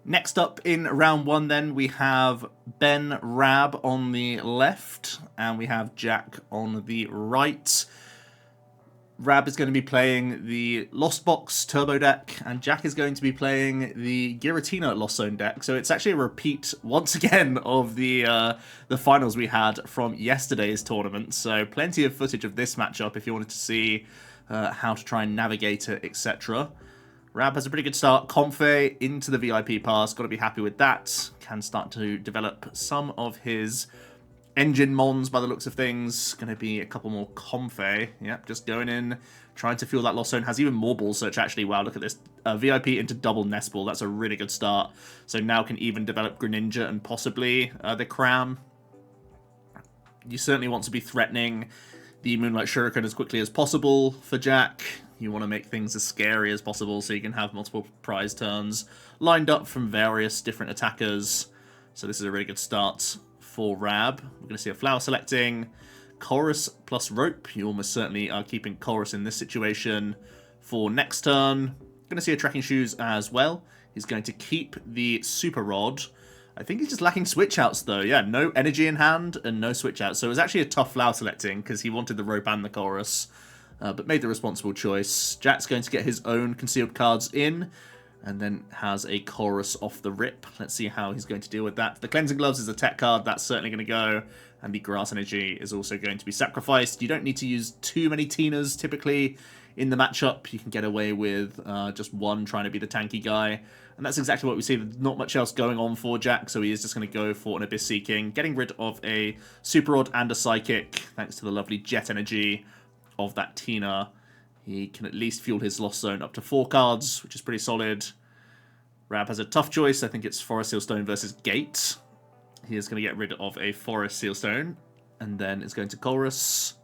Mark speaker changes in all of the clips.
Speaker 1: Next up in round one, then, we have Ben Rab on the left, and we have Jack on the right. Rab is going to be playing the Lost Box Turbo deck, and Jack is going to be playing the Giratina Lost Zone deck. So it's actually a repeat, once again, of the finals we had from yesterday's tournament. So plenty of footage of this matchup if you wanted to see how to try and navigate it, etc. Rab has a pretty good start. Comfey into the VIP pass. Got to be happy with that. Can start to develop some of his engine mons by the looks of things. Going to be a couple more Comfey. Yep, just going in, trying to fuel that Lost Zone. Has even more ball search, actually. Wow, look at this. VIP into double Nest Ball. That's a really good start. So now can even develop Greninja and possibly the Cram. You certainly want to be threatening the Moonlight Shuriken as quickly as possible for Jack. You want to make things as scary as possible so you can have multiple prize turns lined up from various different attackers. So this is a really good start for Rab. We're going to see a flower selecting. Chorus plus Rope. You almost certainly are keeping Chorus in this situation for next turn. Going to see a Trekking Shoes as well. He's going to keep the Super Rod. I think he's just lacking switch outs though. Yeah, no energy in hand and no switch outs. So it was actually a tough flower selecting because he wanted the Rope and the Chorus. But made the responsible choice. Jack's going to get his own concealed cards in, and then has a Chorus off the rip. Let's see how he's going to deal with that. The Cleansing Gloves is a tech card. That's certainly going to go. And the Grass Energy is also going to be sacrificed. You don't need to use too many Tinas, typically, in the matchup. You can get away with just one trying to be the tanky guy. And that's exactly what we see. There's not much else going on for Jack, so he is just going to go for an Abyss Seeking. Getting rid of a Super Rod and a Psychic, thanks to the lovely Jet Energy of that Tina. He can at least fuel his Lost Zone up to 4 cards, which is pretty solid. Rab has a tough choice. I think it's Forest Sealstone versus Gate. He is going to get rid of a Forest Sealstone, and then it's going to Chorus.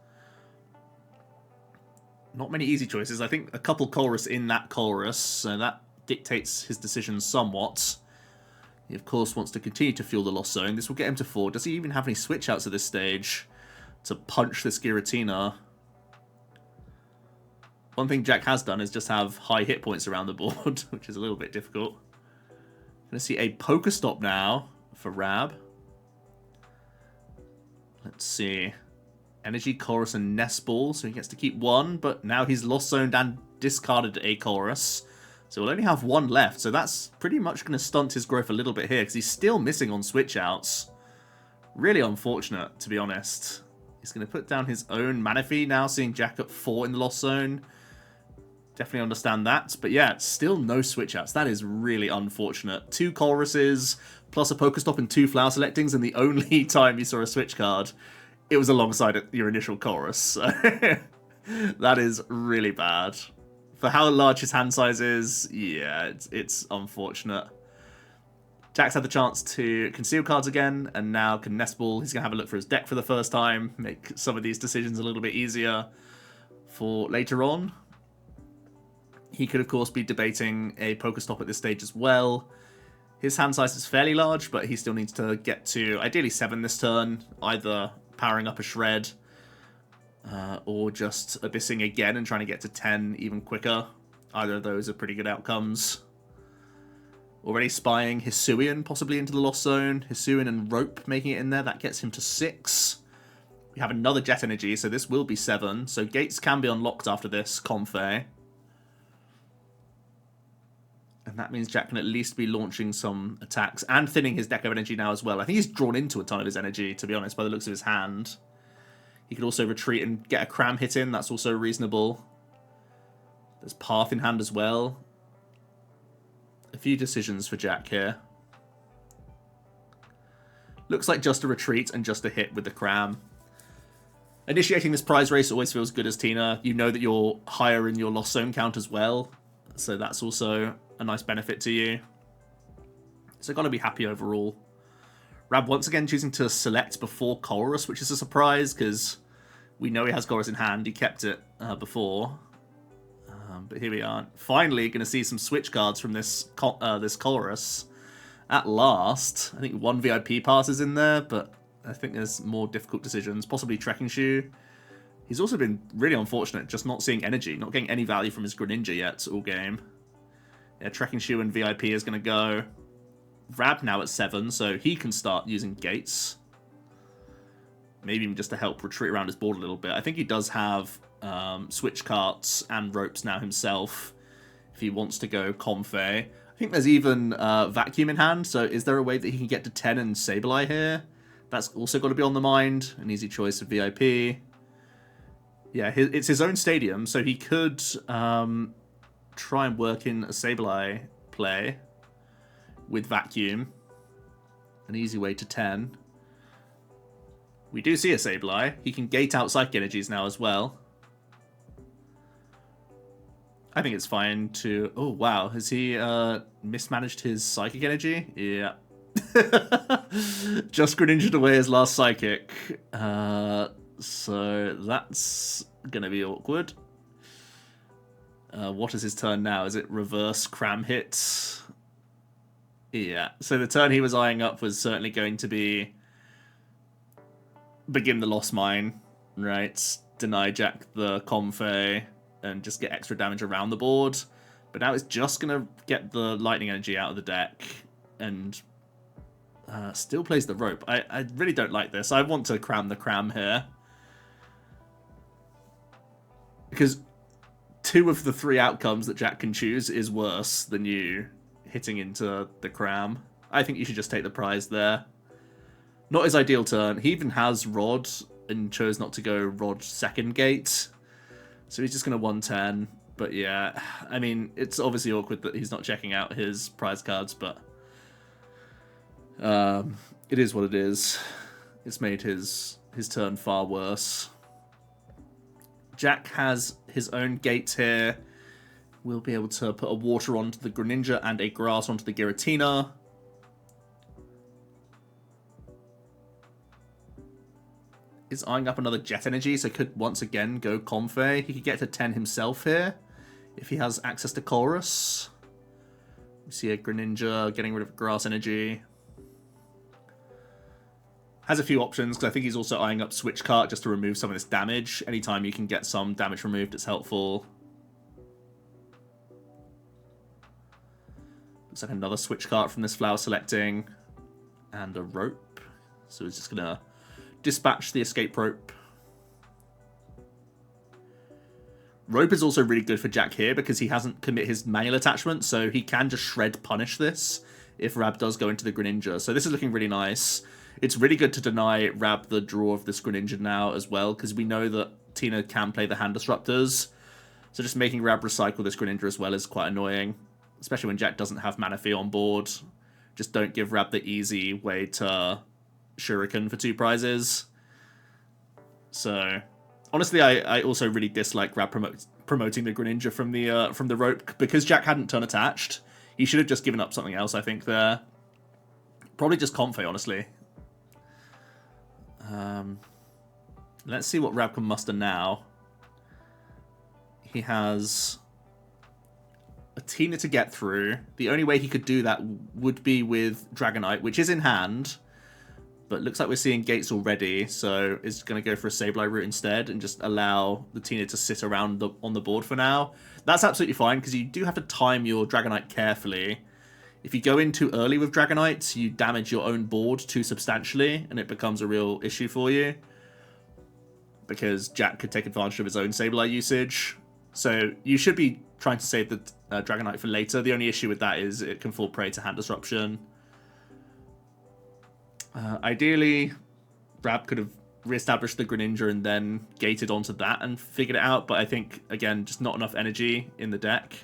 Speaker 1: Not many easy choices. I think a couple Chorus in that Chorus, so that dictates his decision somewhat. He, of course, wants to continue to fuel the Lost Zone. This will get him to 4. Does he even have any switch outs at this stage to punch this Giratina? One thing Jack has done is just have high hit points around the board, which is a little bit difficult. Going to see a Pokestop now for Rab. Let's see. Energy, Chorus, and Nest Ball, so he gets to keep 1, but now he's Lost Zoned and discarded a Chorus. So we'll only have 1 left, so that's pretty much going to stunt his growth a little bit here, because he's still missing on switch outs. Really unfortunate, to be honest. He's going to put down his own Manaphy now, seeing Jack at 4 in the Lost Zone. Definitely understand that. But yeah, still no switch outs. That is really unfortunate. 2 Choruses, plus a Pokestop and 2 Flower Selectings, and the only time you saw a switch card, it was alongside your initial Chorus. So that is really bad. For how large his hand size is, yeah, it's unfortunate. Jack's had the chance to conceal cards again, and now can Nest Ball. He's going to have a look for his deck for the first time, make some of these decisions a little bit easier for later on. He could, of course, be debating a Pokestop at this stage as well. His hand size is fairly large, but he still needs to get to, ideally, 7 this turn, either powering up a Shred, or just Abyssing again and trying to get to 10 even quicker. Either of those are pretty good outcomes. Already spying Hisuian possibly into the Lost Zone. Hisuian and Rope making it in there. That gets him to 6. We have another Jet Energy, so this will be 7. So Gates can be unlocked after this, Comfey. And that means Jack can at least be launching some attacks and thinning his deck of energy now as well. I think he's drawn into a ton of his energy, to be honest, by the looks of his hand. He could also retreat and get a Cram hit in. That's also reasonable. There's Path in hand as well. A few decisions for Jack here. Looks like just a retreat and just a hit with the Cram. Initiating this prize race always feels good as Tina. You know that you're higher in your Lost Zone count as well. So that's also a nice benefit to you. So got to be happy overall. Rab once again choosing to select before Chorus, which is a surprise because we know he has Chorus in hand. He kept it before. But here we are. Finally going to see some switch cards from this Chorus. At last. I think 1 VIP pass is in there, but I think there's more difficult decisions. Possibly Trekking Shoe. He's also been really unfortunate just not seeing energy, not getting any value from his Greninja yet all game. Yeah, Trekking Shoe and VIP is going to go. Rab now at 7, so he can start using gates. Maybe even just to help retreat around his board a little bit. I think he does have switch carts and ropes now himself, if he wants to go Comfey. I think there's even Vacuum in hand, so is there a way that he can get to 10 and Sableye here? That's also got to be on the mind. An easy choice of VIP. Yeah, it's his own stadium, so he could try and work in a Sableye play with Vacuum. An easy way to 10. We do see a Sableye. He can gate out Psychic Energies now as well. I think it's fine to... Oh, wow. Has he mismanaged his Psychic Energy? Yeah. Just Greninja'd away his last Psychic. So that's going to be awkward. What is his turn now? Is it reverse cram hits? Yeah. So the turn he was eyeing up was certainly going to be begin the Lost Mine, right? Deny Jack the Comfey and just get extra damage around the board. But now it's just going to get the Lightning Energy out of the deck and still plays the rope. I really don't like this. I want to cram the cram here. Because 2 of the 3 outcomes that Jack can choose is worse than you hitting into the cram. I think you should just take the prize there. Not his ideal turn. He even has Rod and chose not to go Rod second gate. So he's just going to 110. But yeah, I mean, it's obviously awkward that he's not checking out his prize cards, but it is what it is. It's made his turn far worse. Jack has his own gates here. We'll be able to put a water onto the Greninja and a grass onto the Giratina. Is eyeing up another Jet Energy, so could once again go Comfey. He could get to 10 himself here if he has access to Chorus. We see a Greninja getting rid of Grass Energy. Has a few options, because I think he's also eyeing up Switch Cart just to remove some of this damage. Anytime you can get some damage removed, it's helpful. Looks like another Switch Cart from this Flower Selecting. And a Rope. So he's just going to dispatch the Escape Rope. Rope is also really good for Jack here because he hasn't commit his manual attachment, so he can just shred punish this if Rab does go into the Greninja. So this is looking really nice. It's really good to deny Rab the draw of this Greninja now as well, because we know that Tina can play the hand disruptors. So just making Rab recycle this Greninja as well is quite annoying, especially when Jack doesn't have Manaphy on board. Just don't give Rab the easy way to Shuriken for 2 prizes. So honestly, I also really dislike Rab promoting the Greninja from the rope, because Jack hadn't turn attached. He should have just given up something else, I think, there. Probably just Comfey, honestly. Let's see what Rab can muster now. He has a Tina to get through. The only way he could do that would be with Dragonite, which is in hand. But looks like we're seeing gates already, so is going to go for a Sableye route instead and just allow the Tina to sit around on the board for now. That's absolutely fine, because you do have to time your Dragonite carefully. If you go in too early with Dragonite, you damage your own board too substantially, and it becomes a real issue for you. Because Jack could take advantage of his own Sableye usage. So you should be trying to save the Dragonite for later. The only issue with that is it can fall prey to hand disruption. Ideally, Rab could have re-established the Greninja and then gated onto that and figured it out, but I think, again, just not enough energy in the deck.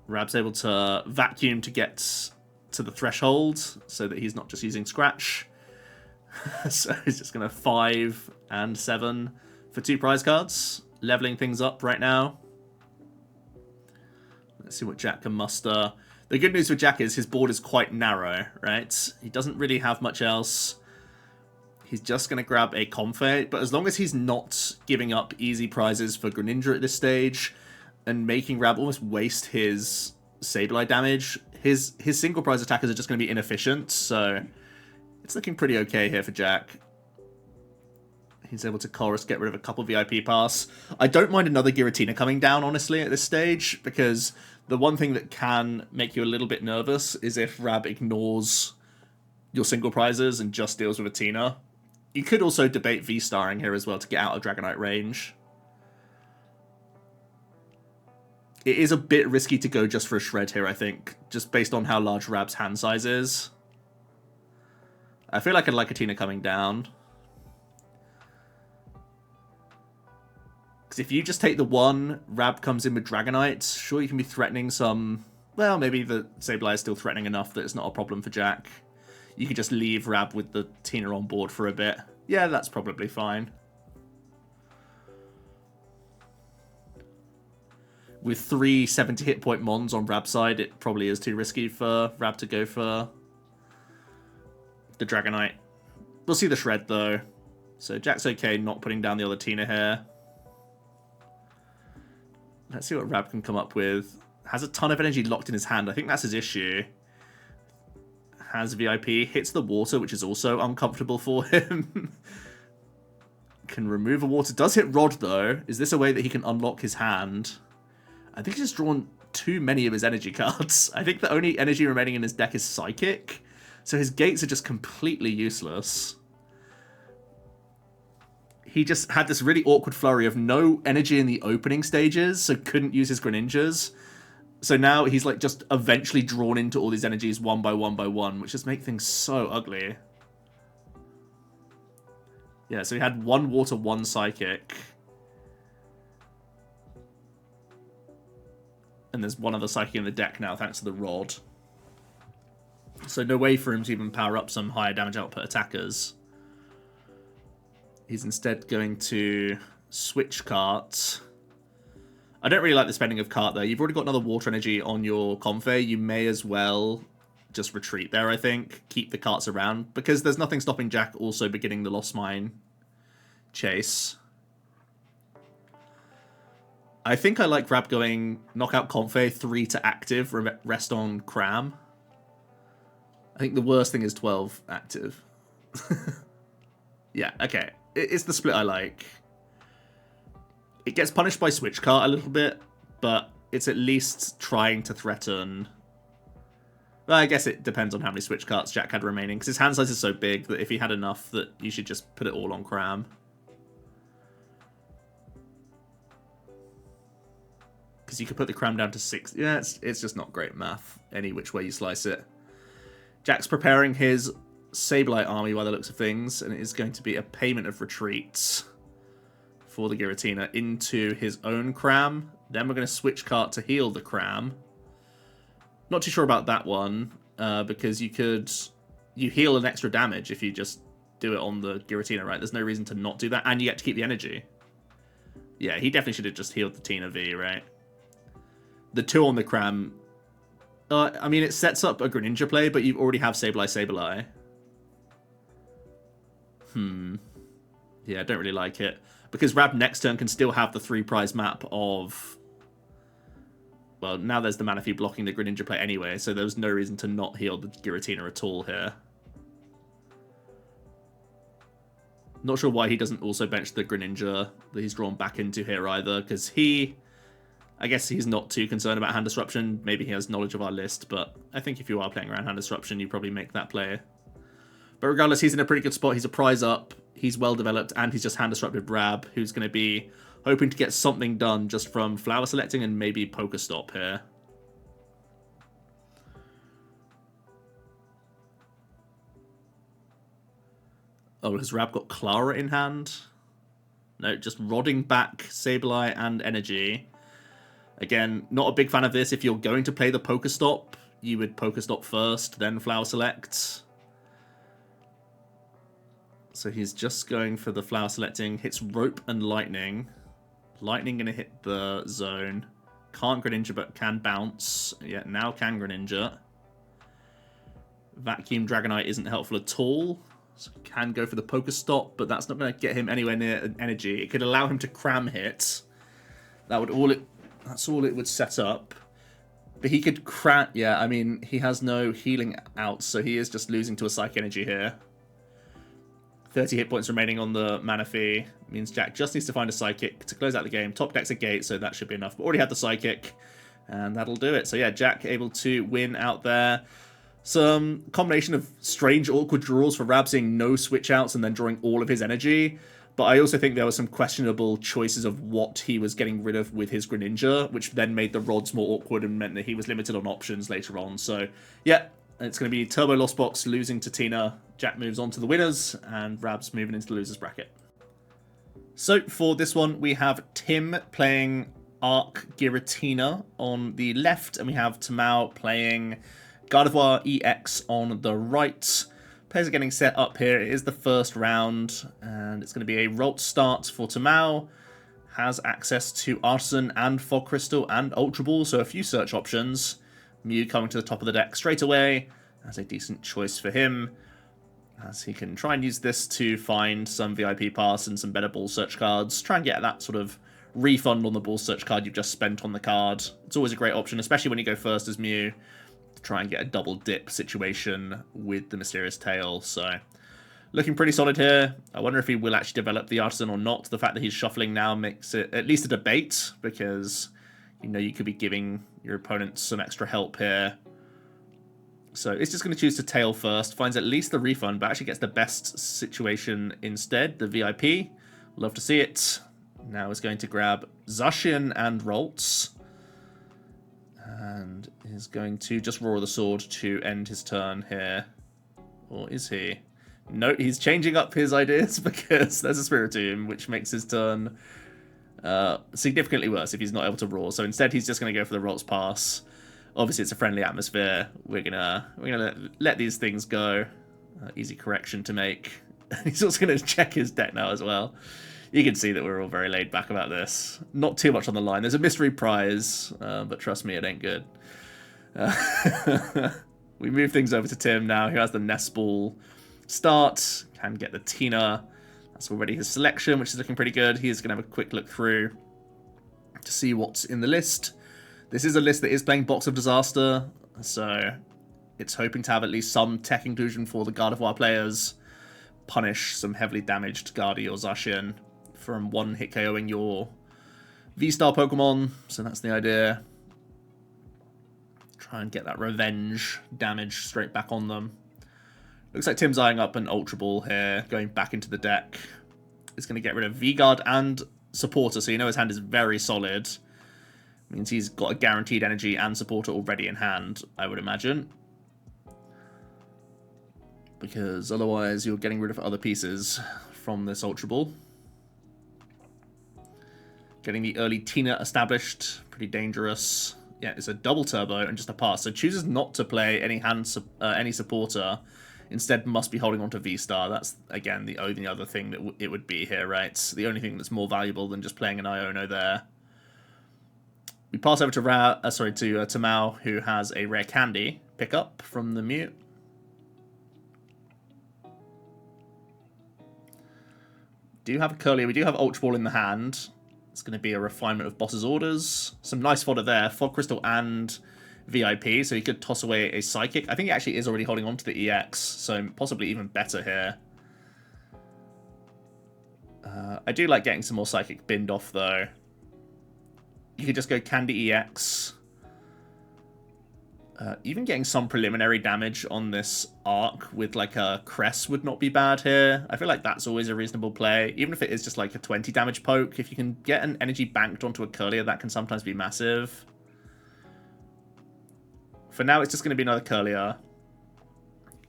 Speaker 1: Rab's able to vacuum to get to the threshold so that he's not just using Scratch. So he's just going to 5 and 7 for 2 prize cards, leveling things up right now. Let's see what Jack can muster. The good news for Jack is his board is quite narrow, right? He doesn't really have much else. He's just going to grab a Comfey, but as long as he's not giving up easy prizes for Greninja at this stage and making Rab almost waste his Sableye damage, his single prize attackers are just going to be inefficient, so it's looking pretty okay here for Jack. He's able to chorus, get rid of a couple VIP pass. I don't mind another Giratina coming down, honestly, at this stage, because the one thing that can make you a little bit nervous is if Rab ignores your single prizes and just deals with a Tina. You could also debate V-starring here as well to get out of Dragonite range. It is a bit risky to go just for a Shred here, I think, just based on how large Rab's hand size is. I feel like I'd like a Tina coming down. Because if you just take the one, Rab comes in with Dragonite, sure you can be threatening some... Well, maybe the Sableye is still threatening enough that it's not a problem for Jack. You could just leave Rab with the Tina on board for a bit. Yeah, that's probably fine. With 3 70 hit point Mons on Rab's side, it probably is too risky for Rab to go for the Dragonite. We'll see the Shred, though. So Jack's okay not putting down the other Tina here. Let's see what Rab can come up with. Has a ton of energy locked in his hand. I think that's his issue. Has VIP. Hits the water, which is also uncomfortable for him. Can remove a water. Does hit Rod, though. Is this a way that he can unlock his hand? I think he's just drawn too many of his energy cards. I think the only energy remaining in his deck is Psychic. So his gates are just completely useless. He just had this really awkward flurry of no energy in the opening stages, so couldn't use his Greninjas. So now he's like just eventually drawn into all these energies one by one by one, which just make things so ugly. Yeah, so he had 1 water, 1 psychic. And there's 1 other psychic in the deck now, thanks to the Rod. So no way for him to even power up some higher damage output attackers. He's instead going to switch carts. I don't really like the spending of cart, though. You've already got another water energy on your Comfey. You may as well just retreat there, I think. Keep the carts around, because there's nothing stopping Jack also beginning the Lost Mine chase. I think I like Rab going knockout Comfey, 3 to active, rest on Cram. I think the worst thing is 12 active. Yeah, okay. It's the split I like. It gets punished by switch cart a little bit, but it's at least trying to threaten... Well, I guess it depends on how many switch carts Jack had remaining, because his hand size is so big that if he had enough, that you should just put it all on Cram. Because you could put the Cram down to 6. Yeah, it's just not great math, any which way you slice it. Jack's preparing his Sableye army by the looks of things, and it is going to be a payment of retreats for the Giratina into his own Cram. Then we're going to switch cart to heal the Cram. Not too sure about that one, because you heal an extra damage if you just do it on the Giratina, right? There's no reason to not do that, and you get to keep the energy. Yeah, he definitely should have just healed the Tina V, right? The 2 on the Cram... I mean, it sets up a Greninja play, but you already have Sableye. Yeah, I don't really like it. Because Rab next turn can still have the 3 prize map of... Well, now there's the Manaphy blocking the Greninja play anyway, so there's no reason to not heal the Giratina at all here. Not sure why he doesn't also bench the Greninja that he's drawn back into here either, because I guess he's not too concerned about hand disruption. Maybe he has knowledge of our list, but I think if you are playing around hand disruption, you probably make that play. But regardless, he's in a pretty good spot. He's a prize up. He's well developed, and he's just hand disrupted Rab, who's going to be hoping to get something done just from flower selecting and maybe Pokestop here. Oh, has Rab got Clara in hand? No, just rodding back Sableye and energy. Again, not a big fan of this. If you're going to play the Pokestop, you would Pokestop first, then Flower Select. So he's just going for the Flower Selecting. Hits Rope and Lightning. Lightning going to hit the zone. Can't Greninja, but can bounce. Yeah, now can Greninja. Vacuum Dragonite isn't helpful at all. So can go for the Pokestop, but that's not going to get him anywhere near energy. It could allow him to Cram hit. That's all it would set up. But he could Cram... Yeah, I mean, he has no healing out, so he is just losing to a Psychic Energy here. 30 hit points remaining on the mana fee. Means Jack just needs to find a Psychic to close out the game. Top deck's a Gate, so that should be enough. But already had the Psychic, and that'll do it. So yeah, Jack able to win out there. Some combination of strange, awkward draws for Rab, seeing no switch outs and then drawing all of his energy. But I also think there were some questionable choices of what he was getting rid of with his Greninja, which then made the rods more awkward and meant that he was limited on options later on. So yeah, it's going to be Turbo Lost Box losing to Tina. Jack moves on to the winners, and Rab's moving into the losers bracket. So for this one, we have Tim playing Arc Giratina on the left, and we have Tamao playing Gardevoir EX on the right. Players are getting set up here. It is the first round, and it's going to be a Rolt start for Tamao. Has access to Artisan and Fog Crystal and Ultra Ball, so a few search options. Mew coming to the top of the deck straight away. That's a decent choice for him, as he can try and use this to find some VIP pass and some better ball search cards. Try and get that sort of refund on the ball search card you've just spent on the card. It's always a great option, especially when you go first as Mew, to try and get a double dip situation with the Mysterious Tail. So looking pretty solid here. I wonder if he will actually develop the Artisan or not. The fact that he's shuffling now makes it at least a debate, because you know you could be giving your opponent some extra help here. So it's just going to choose to tail first, finds at least the refund, but actually gets the best situation instead, the VIP. Love to see it. Now is going to grab Zacian and Roltz, and is going to just Roar the Sword to end his turn here. Or is he? No, he's changing up his ideas because there's a Spiritomb, which makes his turn significantly worse if he's not able to Roar. So instead he's just going to go for the Roltz pass. Obviously it's a friendly atmosphere. We're gonna let these things go. Easy correction to make. He's also going to check his deck now as well. You can see that we're all very laid back about this. Not too much on the line. There's a mystery prize, but trust me, it ain't good. We move things over to Tim now, who has the Nest Ball start. Can get the Tina. That's already his selection, which is looking pretty good. He's going to have a quick look through to see what's in the list. This is a list that is playing Box of Disaster, so it's hoping to have at least some tech inclusion for the Gardevoir players. Punish some heavily damaged Guardi or Zacian from one hit KOing your V-Star Pokemon, so that's the idea. Try and get that revenge damage straight back on them. Looks like Tim's eyeing up an Ultra Ball here, going back into the deck. It's going to get rid of V-Guard and Supporter, so you know his hand is very solid. Means he's got a guaranteed energy and Supporter already in hand, I would imagine. Because otherwise you're getting rid of other pieces from this Ultra Ball. Getting the early Tina established, pretty dangerous. Yeah, it's a double turbo and just a pass. So chooses not to play any Supporter. Instead must be holding on to V-Star. That's, again, the only other thing that it would be here, right? The only thing that's more valuable than just playing an Iono there. We pass over to Tamao, who has a Rare Candy pickup from the Mew. Do have a Curlier. We do have Ultra Ball in the hand. It's going to be a refinement of Boss's Orders. Some nice fodder there. Fog Crystal and VIP, so he could toss away a Psychic. I think he actually is already holding on to the EX, so possibly even better here. I do like getting some more Psychic binned off, though. You could just go Candy EX. Even getting some preliminary damage on this Arc with like a Cress would not be bad here. I feel like that's always a reasonable play. Even if it is just like a 20 damage poke, if you can get an energy banked onto a Curlier, that can sometimes be massive. For now, it's just going to be another Curlier.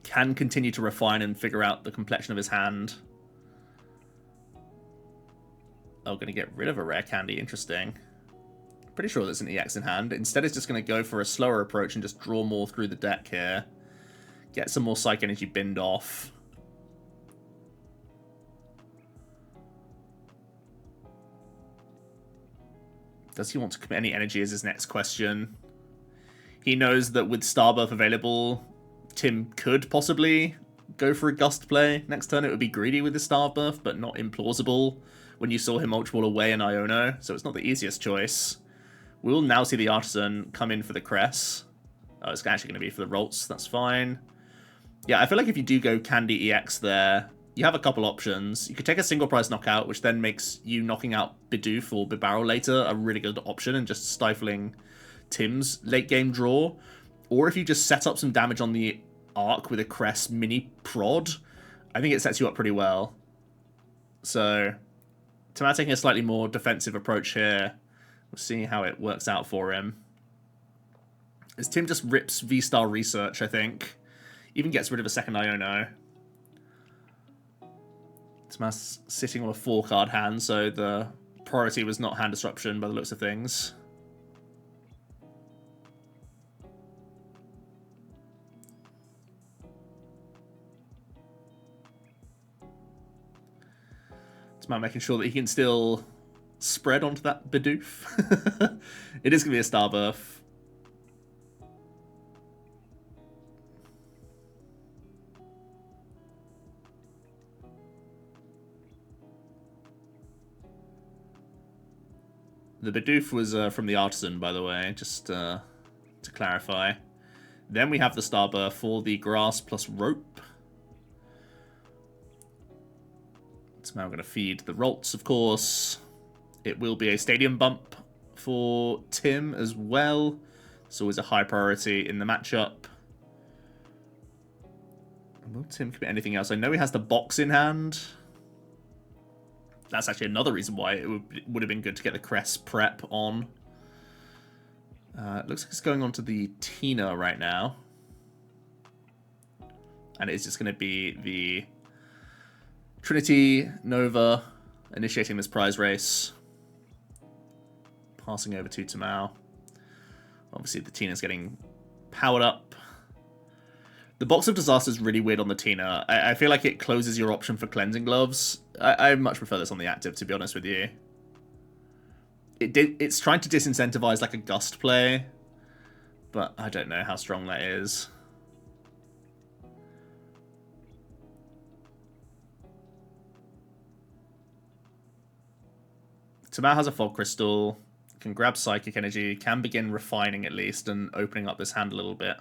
Speaker 1: Can continue to refine and figure out the complexion of his hand. Oh, going to get rid of a Rare Candy. Interesting. Pretty sure there's an EX in hand. Instead, it's just going to go for a slower approach and just draw more through the deck here. Get some more Psych Energy binned off. Does he want to commit any energy is his next question. He knows that with Starbirth available, Tim could possibly go for a Gust play. Next turn it would be greedy with the Starbirth, but not implausible when you saw him Ultra Ball away in Iono, so it's not the easiest choice. We'll now see the Artisan come in for the Cress. Oh, it's actually going to be for the Roltz, that's fine. Yeah, I feel like if you do go Candy EX there, you have a couple options. You could take a single price knockout, which then makes you knocking out Bidoof or Bibarel later a really good option and just stifling Tim's late game draw. Or if you just set up some damage on the Arc with a Crest mini prod, I think it sets you up pretty well. So, Tamao taking a slightly more defensive approach here. We'll see how it works out for him. As Tim just rips V-Star Research, I think. Even gets rid of a second Iono. Tamao's sitting on a 4-card hand, so the priority was not hand disruption by the looks of things. Tamao making sure that he can still spread onto that Bidoof. It is going to be a Starbirth. The Bidoof was from the Artisan, by the way, just to clarify. Then we have the Starbirth for the Grass plus Rope. So now we're going to feed the Rolts, of course. It will be a Stadium Bump for Tim as well. It's always a high priority in the matchup. Will Tim commit anything else? I know he has the box in hand. That's actually another reason why it would have been good to get the Crest prep on. It looks like it's going on to the Tina right now. And it's just going to be the Trinity Nova initiating this prize race. Passing over to Tamao. Obviously the Tina's getting powered up. The Box of Disaster is really weird on the Tina. I feel like it closes your option for Cleansing Gloves. I much prefer this on the active, to be honest with you. It's trying to disincentivize like a Gust play, but I don't know how strong that is. Tamao has a Fog Crystal, can grab Psychic Energy, can begin refining at least and opening up this hand a little bit.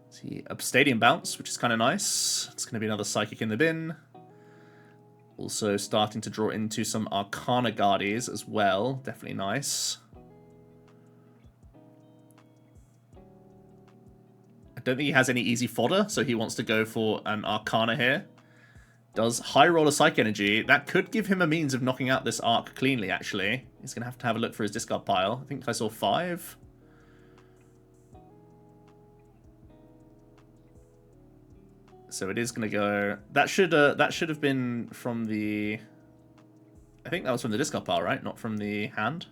Speaker 1: See, a Stadium Bounce, which is kind of nice. It's going to be another Psychic in the bin. Also starting to draw into some Arcana Guardies as well. Definitely nice. I don't think he has any easy fodder, so he wants to go for an Arcana here. Does high roll a Psych Energy. That could give him a means of knocking out this Arc cleanly, actually. He's going to have a look for his discard pile. I think I saw 5. So it is going to go... That should have been from the... I think that was from the discard pile, right? Not from the hand.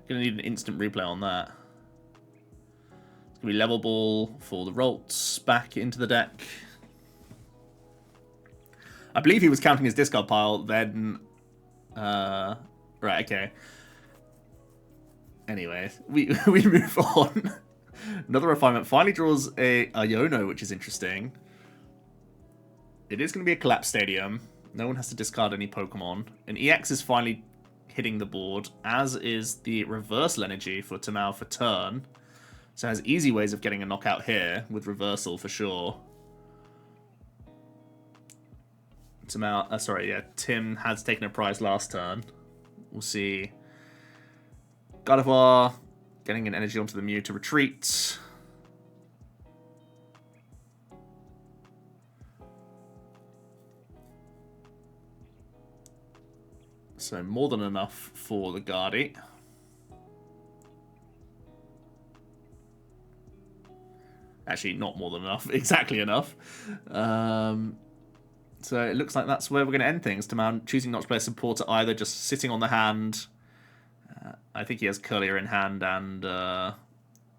Speaker 1: Going to need an instant replay on that. It's going to be Level Ball for the Rolts back into the deck. I believe he was counting his discard pile, then... right, okay. Anyway, we move on. Another refinement. Finally draws a Iono, which is interesting. It is going to be a Collapse Stadium. No one has to discard any Pokemon. An EX is finally hitting the board, as is the Reversal Energy for Tamao for turn. So it has easy ways of getting a knockout here, with Reversal for sure. Tim has taken a prize last turn. We'll see. Gardevoir getting an energy onto the Mew to retreat. So more than enough for the Guardi. Actually, not more than enough. Exactly enough. So it looks like that's where we're going to end things. Tamao choosing not to play a supporter either, just sitting on the hand. I think he has Curlier in hand and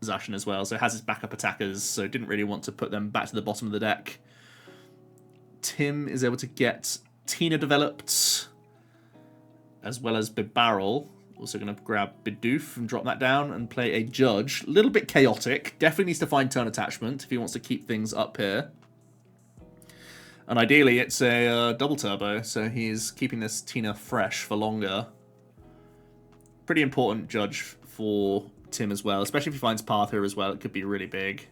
Speaker 1: Zacian as well. So has his backup attackers, so didn't really want to put them back to the bottom of the deck. Tim is able to get Tina developed, as well as Bibarel. Also going to grab Bidoof and drop that down and play a Judge. A little bit chaotic. Definitely needs to find turn attachment if he wants to keep things up here. And ideally it's a double turbo, so he's keeping this Tina fresh for longer. Pretty important Judge for Tim as well, especially if he finds Path here as well. It could be really big.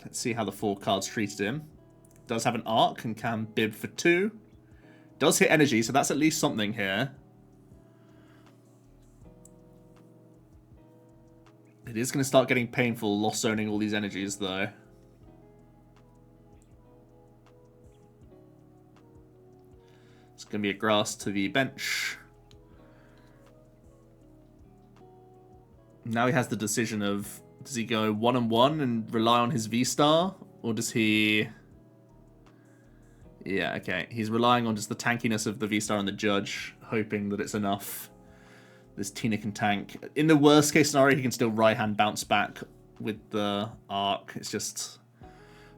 Speaker 1: Let's see how the 4 cards treated him. Does have an arc and can bib for 2. Does hit energy, so that's at least something here. It is going to start getting painful lost zoning all these energies, though. It's going to be a grass to the bench. Now he has the decision of, does he go 1-1 and rely on his V-Star? Or does he... Yeah, okay. He's relying on just the tankiness of the V-Star and the Judge, hoping that it's enough. This Tina can tank. In the worst case scenario, he can still right hand bounce back with the arc. It's just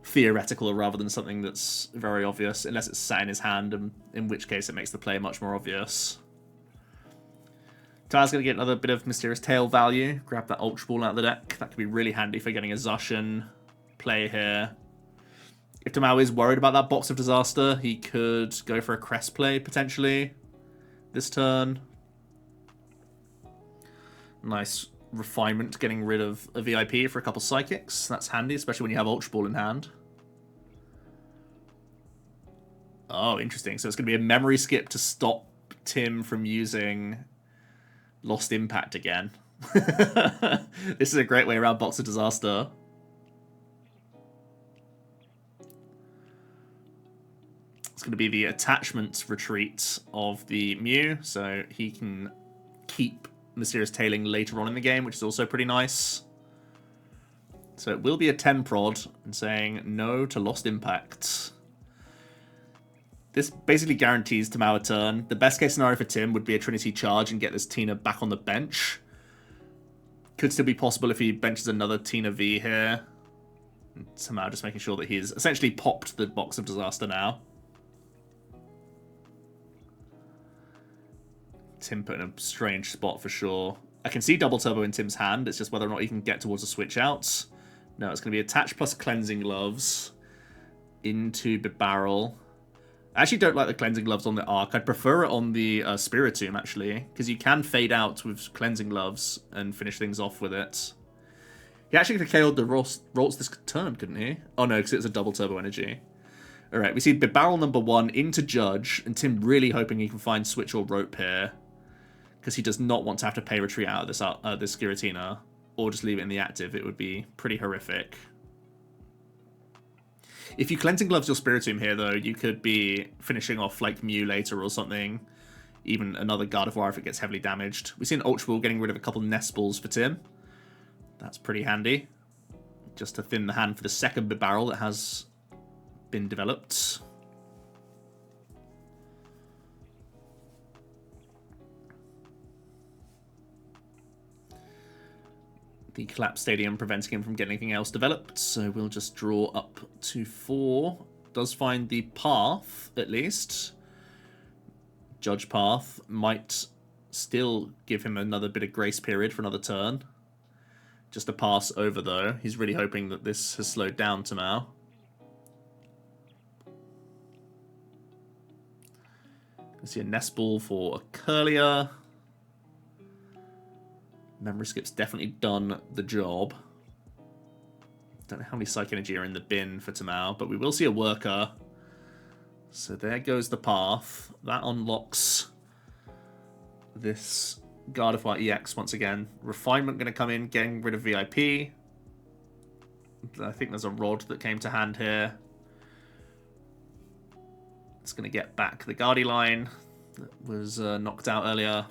Speaker 1: theoretical rather than something that's very obvious, unless it's sat in his hand, and in which case it makes the play much more obvious. Tao's going to get another bit of Mysterious Tail value. Grab that Ultra Ball out of the deck. That could be really handy for getting a Zacian play here. If Tamao is worried about that Box of Disaster, he could go for a Crest play, potentially, this turn. Nice refinement, getting rid of a VIP for a couple Psychics. That's handy, especially when you have Ultra Ball in hand. Oh, interesting. So it's going to be a memory skip to stop Tim from using Lost Impact again. This is a great way around Box of Disaster. It's going to be the attachment retreat of the Mew, so he can keep Mysterious Tailing later on in the game, which is also pretty nice. So it will be a 10 prod, and saying no to Lost Impact. This basically guarantees Tamao a turn. The best case scenario for Tim would be a Trinity charge and get this Tina back on the bench. Could still be possible if he benches another Tina V here. Tamao just making sure that he's essentially popped the Box of Disaster now. Tim put in a strange spot for sure. I can see double turbo in Tim's hand. It's just whether or not he can get towards a switch out. No, it's going to be attach plus Cleansing Gloves into the barrel. I actually don't like the Cleansing Gloves on the Arc. I'd prefer it on the Spiritomb, actually, because you can fade out with Cleansing Gloves and finish things off with it. He actually could have KO'd the Ralts this turn, couldn't he? Oh no, because it's a double turbo energy. Alright, we see barrel number 1 into Judge, and Tim really hoping he can find Switch or Rope here, because he does not want to have to pay retreat out of this Giratina, or just leave it in the active. It would be pretty horrific. If you Cleansing Gloves your Spiritomb here, though, you could be finishing off like Mew later or something. Even another Gardevoir if it gets heavily damaged. We see an Ultra Ball getting rid of a couple Nest Balls for Tim. That's pretty handy. Just to thin the hand for the second barrel that has been developed. The collapsed stadium preventing him from getting anything else developed, so we'll just draw up to 4. Does find the path, at least. Judge path might still give him another bit of grace period for another turn. Just a pass over, though. He's really hoping that this has slowed down Tamao. I see a Nest Ball for a Curlier. Memory Skip's definitely done the job. Don't know how many Psych Energy are in the bin for Tamao, but we will see a Worker. So there goes the path. That unlocks this Gardevoir EX once again. Refinement going to come in, getting rid of VIP. I think there's a Rod that came to hand here. It's going to get back the Guardy line that was knocked out earlier.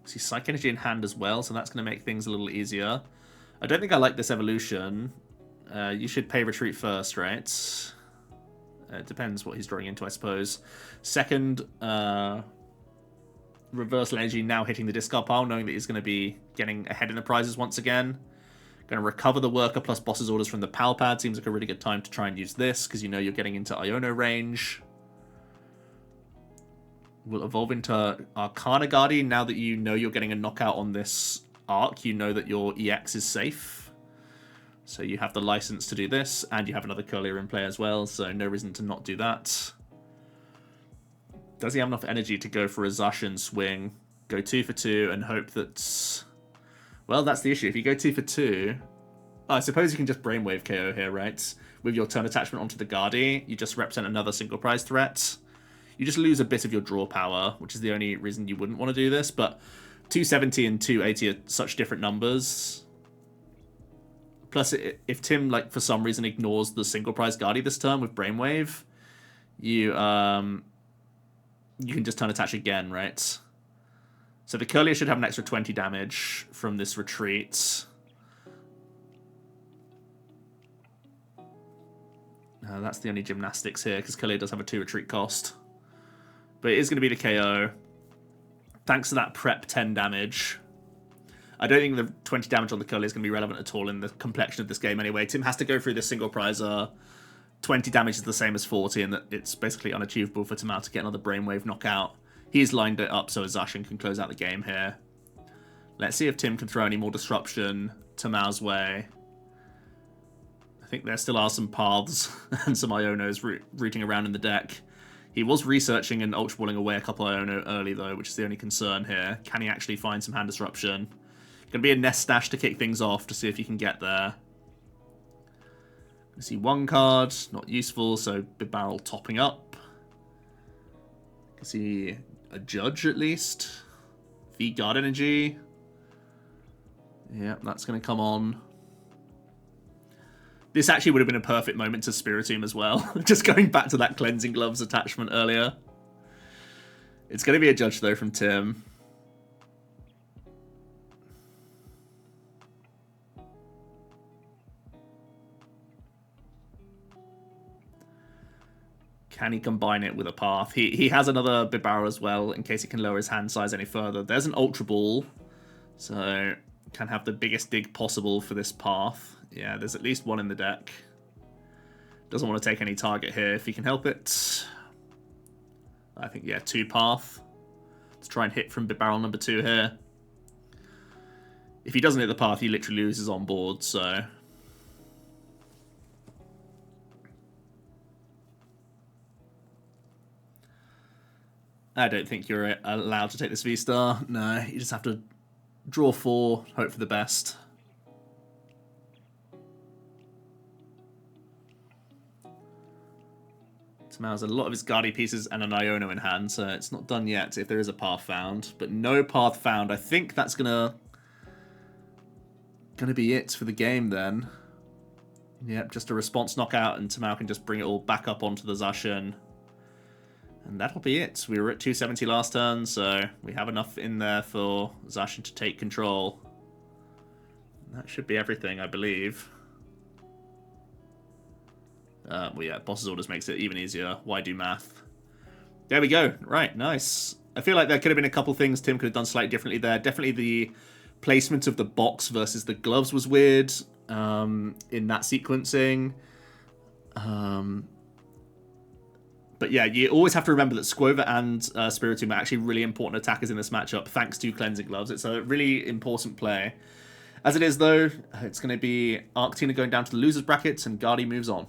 Speaker 1: See Psych Energy in hand as well, so that's going to make things a little easier. I don't think I like this evolution. You should pay retreat first, right? It depends what he's drawing into, I suppose. Second, Reversal Energy now hitting the discard pile, knowing that he's going to be getting ahead in the prizes once again. Going to recover the Worker plus Boss's Orders from the Pal Pad. Seems like a really good time to try and use this, because you know you're getting into Iono range. Will evolve into Arcana Guardian. Now that you know you're getting a knockout on this arc, you know that your EX is safe. So you have the license to do this, and you have another Curlier in play as well, so no reason to not do that. Does he have enough energy to go for a Zacian swing? go 2 for 2 and hope that... Well, that's the issue. If you go 2 for 2... I suppose you can just Brainwave KO here, right? With your turn attachment onto the Guardy, you just represent another single prize threat. You just lose a bit of your draw power, which is the only reason you wouldn't want to do this, but 270 and 280 are such different numbers. Plus, if Tim, like, for some reason ignores the single prize Guardy this turn with Brainwave, you can just turn attach again, right? So the Curlier should have an extra 20 damage from this retreat. That's the only gymnastics here, because Curlier does have a 2 retreat cost. But it is going to be the KO. Thanks to that prep 10 damage. I don't think the 20 damage on the Curlier is going to be relevant at all in the complexion of this game anyway. Tim has to go through this single prizer. 20 damage is the same as 40, and it's basically unachievable for Tamao to get another Brainwave knockout. He's lined it up so Zacian can close out the game here. Let's see if Tim can throw any more disruption Tamao's way. I think there still are some paths and some Ionos rooting around in the deck. He was researching and Ultra Balling away a couple Iono early, though, which is the only concern here. Can he actually find some hand disruption? Going to be a Nest Stash to kick things off to see if he can get there. I see one card, not useful, so Big Barrel topping up. I can see a Judge at least. V-Guard Energy. Yeah, that's going to come on. This actually would have been a perfect moment to Spiritomb as well. Just going back to that Cleansing Gloves attachment earlier. It's going to be a Judge, though, from Tim. Can he combine it with a path? He has another Big Barrel as well, in case he can lower his hand size any further. There's an Ultra Ball, so can have the biggest dig possible for this path. Yeah, there's at least one in the deck. Doesn't want to take any target here if he can help it. I think, yeah, 2 path. Let's try and hit from Big Barrel number 2 here. If he doesn't hit the path, he literally loses on board, so... I don't think you're allowed to take this V-Star. No, you just have to draw 4, hope for the best. Tamao has a lot of his Guardy pieces and an Iono in hand, so it's not done yet if there is a path found. But no path found. I think that's gonna be it for the game then. Yep, just a response knockout, and Tamao can just bring it all back up onto the Zacian. And that'll be it. We were at 270 last turn, so we have enough in there for Zacian to take control. That should be everything, I believe. Well, yeah, Boss's Orders makes it even easier. Why do math? There we go. Right, nice. I feel like there could have been a couple things Tim could have done slightly differently there. Definitely the placement of the box versus the gloves was weird in that sequencing. But yeah, you always have to remember that Squover and Spiritomb are actually really important attackers in this matchup, thanks to Cleansing Gloves. It's a really important play. As it is, though, it's going to be Arctina going down to the losers brackets, and Guardy moves on.